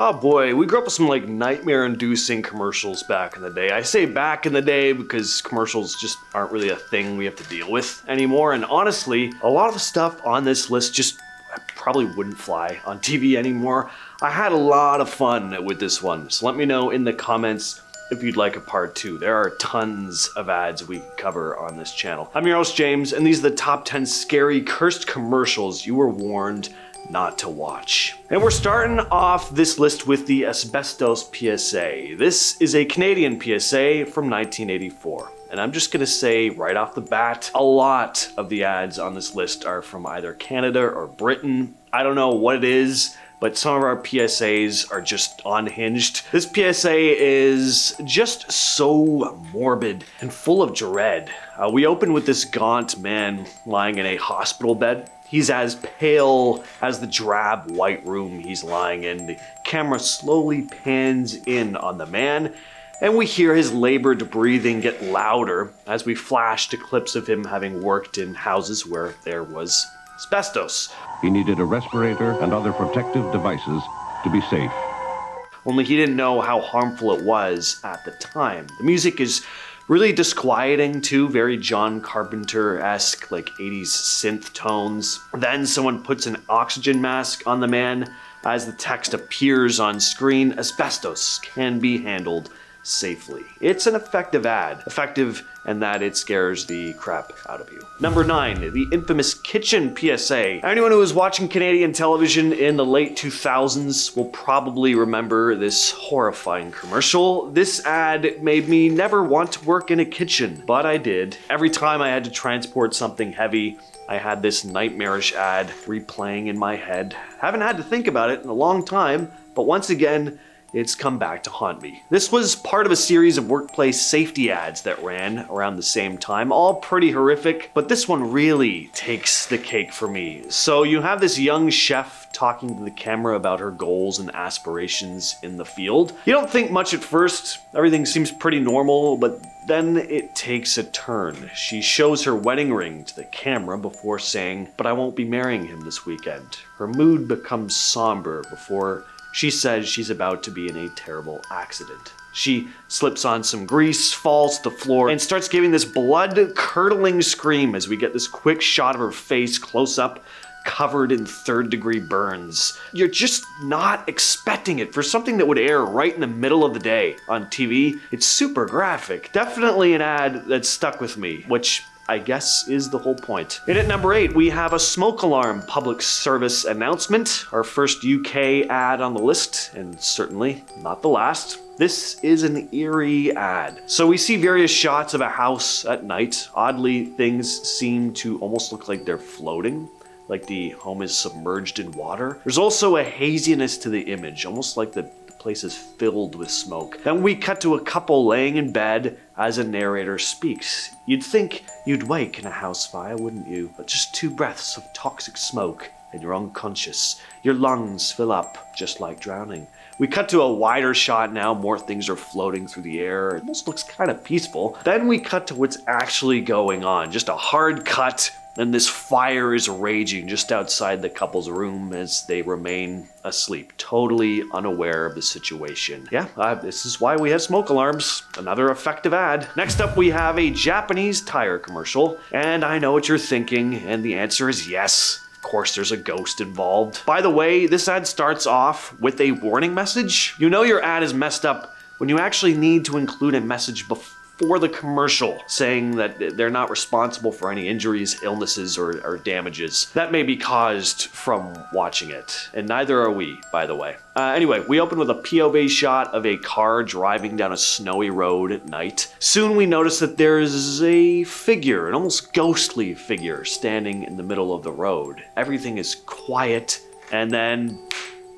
Oh boy, we grew up with some like nightmare-inducing commercials back in the day. I say back in the day because commercials just aren't really a thing we have to deal with anymore. And honestly, a lot of the stuff on this list just probably wouldn't fly on TV anymore. I had a lot of fun with this one, so let me know in the comments if you'd like a part 2. There are tons of ads we cover on this channel. I'm your host, James, and these are the top 10 scary, cursed commercials you were warned not to watch. And we're starting off this list with the Asbestos PSA. This is a Canadian PSA from 1984. And I'm just gonna say right off the bat, a lot of the ads on this list are from either Canada or Britain. I don't know what it is, but some of our PSAs are just unhinged. This PSA is just so morbid and full of dread. We open with this gaunt man lying in a hospital bed. He's as pale as the drab white room he's lying in. The camera slowly pans in on the man, and we hear his labored breathing get louder as we flash to clips of him having worked in houses where there was asbestos. He needed a respirator and other protective devices to be safe. Only he didn't know how harmful it was at the time. The music is really disquieting too, very John Carpenter-esque, like 80s synth tones. Then someone puts an oxygen mask on the man. As the text appears on screen, asbestos can be handled safely. It's an effective ad. Effective in that it scares the crap out of you. Number 9, the infamous kitchen PSA. Anyone who was watching Canadian television in the late 2000s will probably remember this horrifying commercial. This ad made me never want to work in a kitchen, but I did. Every time I had to transport something heavy, I had this nightmarish ad replaying in my head. Haven't had to think about it in a long time, but once again, it's come back to haunt me. This was part of a series of workplace safety ads that ran around the same time, all pretty horrific, but this one really takes the cake for me. So you have this young chef talking to the camera about her goals and aspirations in the field. You don't think much at first, everything seems pretty normal, but then it takes a turn. She shows her wedding ring to the camera before saying, "But I won't be marrying him this weekend." Her mood becomes somber before she says she's about to be in a terrible accident. She slips on some grease, falls to the floor, and starts giving this blood-curdling scream as we get this quick shot of her face close up, covered in third-degree burns. You're just not expecting it for something that would air right in the middle of the day on TV. It's super graphic. Definitely an ad that stuck with me, which I guess is the whole point. And at number 8, we have a smoke alarm public service announcement, our first UK ad on the list, and certainly not the last. This is an eerie ad. So we see various shots of a house at night. Oddly, things seem to almost look like they're floating, like the home is submerged in water. There's also a haziness to the image, almost like the place is filled with smoke. Then we cut to a couple laying in bed as a narrator speaks. You'd think you'd wake in a house fire, wouldn't you? But just 2 breaths of toxic smoke and you're unconscious. Your lungs fill up, just like drowning. We cut to a wider shot now, more things are floating through the air. It almost looks kind of peaceful. Then we cut to what's actually going on. Just a hard cut, and this fire is raging just outside the couple's room as they remain asleep, totally unaware of the situation. Yeah, this is why we have smoke alarms. Another effective ad. Next up, we have a Japanese tire commercial, and I know what you're thinking, and the answer is yes. Of course, there's a ghost involved. By the way, this ad starts off with a warning message. You know your ad is messed up when you actually need to include a message before the commercial saying that they're not responsible for any injuries, illnesses, or damages that may be caused from watching it. And neither are we, by the way. Anyway, we open with a POV shot of a car driving down a snowy road at night. Soon we notice that there's a figure, an almost ghostly figure, standing in the middle of the road. Everything is quiet, and then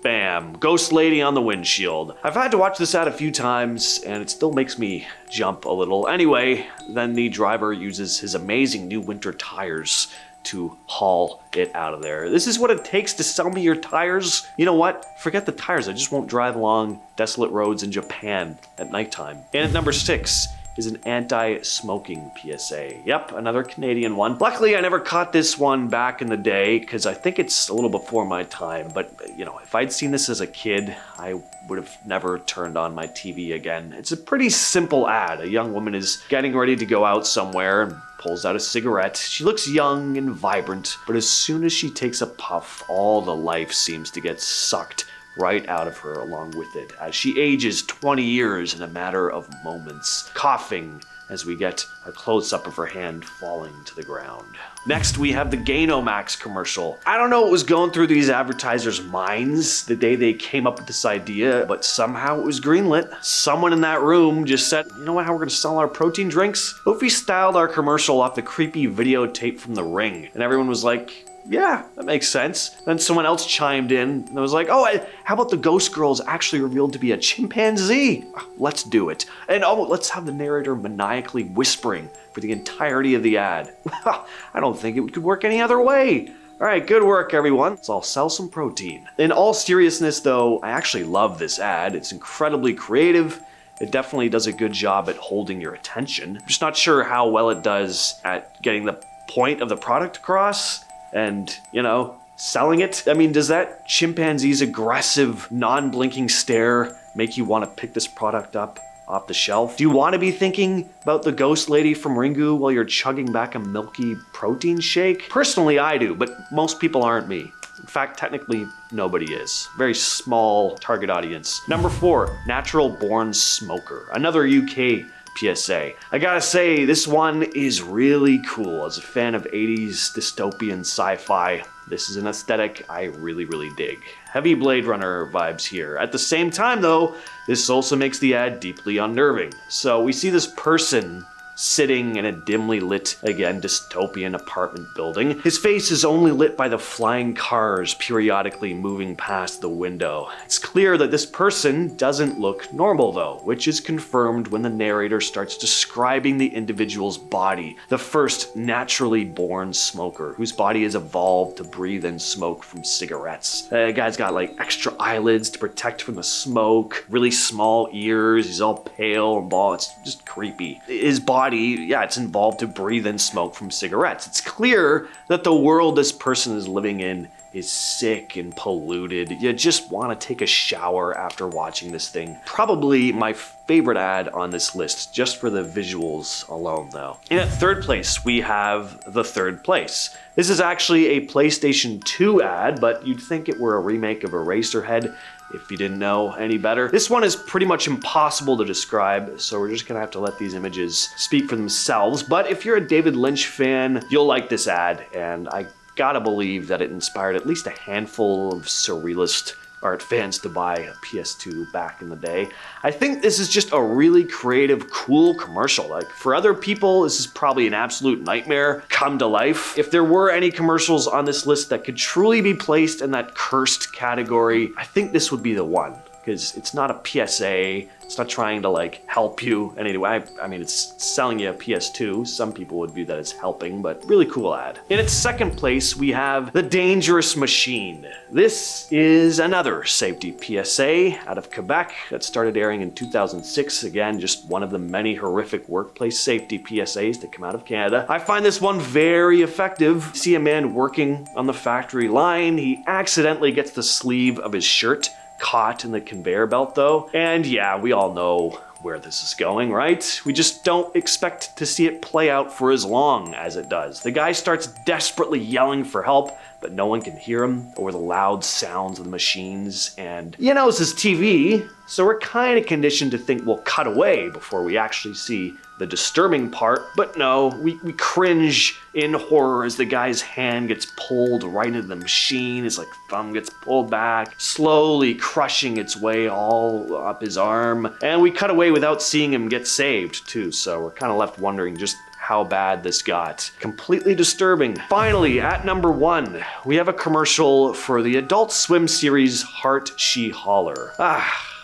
bam, ghost lady on the windshield. I've had to watch this ad a few times and it still makes me jump a little. Anyway, then the driver uses his amazing new winter tires to haul it out of there. This is what it takes to sell me your tires? You know what? Forget the tires. I just won't drive along desolate roads in Japan at nighttime. And at number 6, is an anti-smoking PSA. Yep, another Canadian one. Luckily, I never caught this one back in the day because I think it's a little before my time. But, you know, if I'd seen this as a kid, I would have never turned on my TV again. It's a pretty simple ad. A young woman is getting ready to go out somewhere and pulls out a cigarette. She looks young and vibrant, but as soon as she takes a puff, all the life seems to get sucked right out of her along with it, as she ages 20 years in a matter of moments, coughing as we get a close-up of her hand falling to the ground. Next, we have the Gainomax commercial. I don't know what was going through these advertisers' minds the day they came up with this idea, but somehow it was greenlit. Someone in that room just said, you know what, how we're gonna sell our protein drinks? What if we styled our commercial off the creepy videotape from The Ring? And everyone was like, yeah, that makes sense. Then someone else chimed in and was like, oh, how about the ghost girl is actually revealed to be a chimpanzee? Let's do it. And oh, let's have the narrator maniacally whispering for the entirety of the ad. I don't think it could work any other way. All right, good work, everyone. Let's all sell some protein. In all seriousness, though, I actually love this ad. It's incredibly creative. It definitely does a good job at holding your attention. I'm just not sure how well it does at getting the point of the product across. And, you know, selling it? I mean, does that chimpanzee's aggressive, non-blinking stare make you want to pick this product up off the shelf? Do you want to be thinking about the ghost lady from Ringu while you're chugging back a milky protein shake? Personally, I do, but most people aren't me. In fact, technically, nobody is. Very small target audience. Number 4, natural born smoker. Another UK PSA. I gotta say, this one is really cool. As a fan of 80s dystopian sci-fi, this is an aesthetic I really dig. Heavy Blade Runner vibes here. At the same time though, this also makes the ad deeply unnerving. So we see this person sitting in a dimly lit, again, dystopian apartment building. His face is only lit by the flying cars periodically moving past the window. It's clear that this person doesn't look normal though, which is confirmed when the narrator starts describing the individual's body, the first naturally born smoker, whose body has evolved to breathe in smoke from cigarettes. The guy's got like extra eyelids to protect from the smoke, really small ears, he's all pale and bald, it's just creepy. His body, yeah, it's involved to breathe in smoke from cigarettes. It's clear that the world this person is living in is sick and polluted. You just want to take a shower after watching this thing. Probably my favorite ad on this list, just for the visuals alone though. And at third place, we have The Third Place. This is actually a PlayStation 2 ad, but you'd think it were a remake of Eraserhead if you didn't know any better. This one is pretty much impossible to describe, so we're just gonna have to let these images speak for themselves. But if you're a David Lynch fan, you'll like this ad, and I gotta believe that it inspired at least a handful of surrealist art fans to buy a PS2 back in the day. I think this is just a really creative, cool commercial. Like, for other people, this is probably an absolute nightmare come to life. If there were any commercials on this list that could truly be placed in that cursed category, I think this would be the one. Because it's not a PSA, it's not trying to like help you in any way. I mean, it's selling you a PS2. Some people would view that as helping, but really cool ad. In its second place, we have The Dangerous Machine. This is another safety PSA out of Quebec that started airing in 2006. Again, just one of the many horrific workplace safety PSAs that come out of Canada. I find this one very effective. See a man working on the factory line. He accidentally gets the sleeve of his shirt caught in the conveyor belt though. And yeah, we all know where this is going, right? We just don't expect to see it play out for as long as it does. The guy starts desperately yelling for help, but no one can hear him over the loud sounds of the machines. And you know, this is TV, so we're kind of conditioned to think we'll cut away before we actually see the disturbing part, but no, we cringe in horror as the guy's hand gets pulled right into the machine, his like thumb gets pulled back, slowly crushing its way all up his arm, and we cut away without seeing him get saved too, so we're kind of left wondering just how bad this got. Completely disturbing. Finally, at number 1, we have a commercial for the Adult Swim series Heart, She Holler.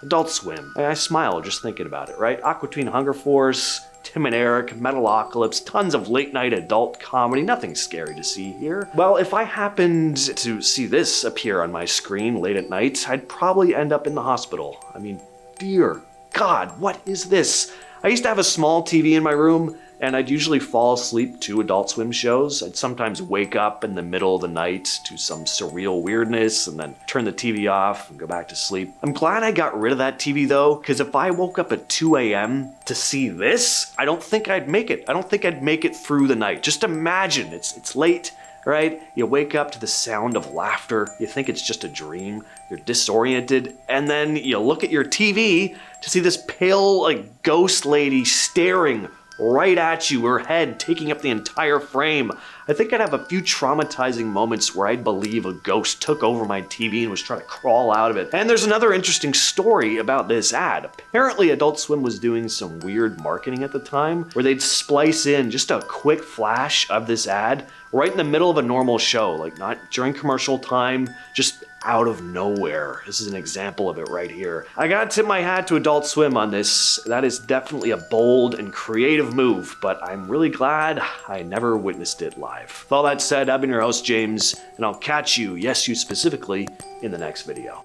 Adult Swim. I smile just thinking about it, right? Aqua Teen Hunger Force, Tim and Eric, Metalocalypse, tons of late night adult comedy, nothing scary to see here. Well, if I happened to see this appear on my screen late at night, I'd probably end up in the hospital. I mean, dear God, what is this? I used to have a small TV in my room, and I'd usually fall asleep to Adult Swim shows. I'd sometimes wake up in the middle of the night to some surreal weirdness and then turn the TV off and go back to sleep. I'm glad I got rid of that TV though, because if I woke up at 2 a.m. to see this, I don't think I'd make it. I don't think I'd make it through the night. Just imagine, it's late, right? You wake up to the sound of laughter. You think it's just a dream. You're disoriented. And then you look at your TV to see this pale, like, ghost lady staring right at you, her head taking up the entire frame. I think I'd have a few traumatizing moments where I'd believe a ghost took over my TV and was trying to crawl out of it. And there's another interesting story about this ad. Apparently Adult Swim was doing some weird marketing at the time where they'd splice in just a quick flash of this ad right in the middle of a normal show, like not during commercial time, just out of nowhere. This is an example of it right here. I gotta tip my hat to Adult Swim on this. That is definitely a bold and creative move, but I'm really glad I never witnessed it live. With all that said, I've been your host, James, and I'll catch you, yes you specifically, in the next video.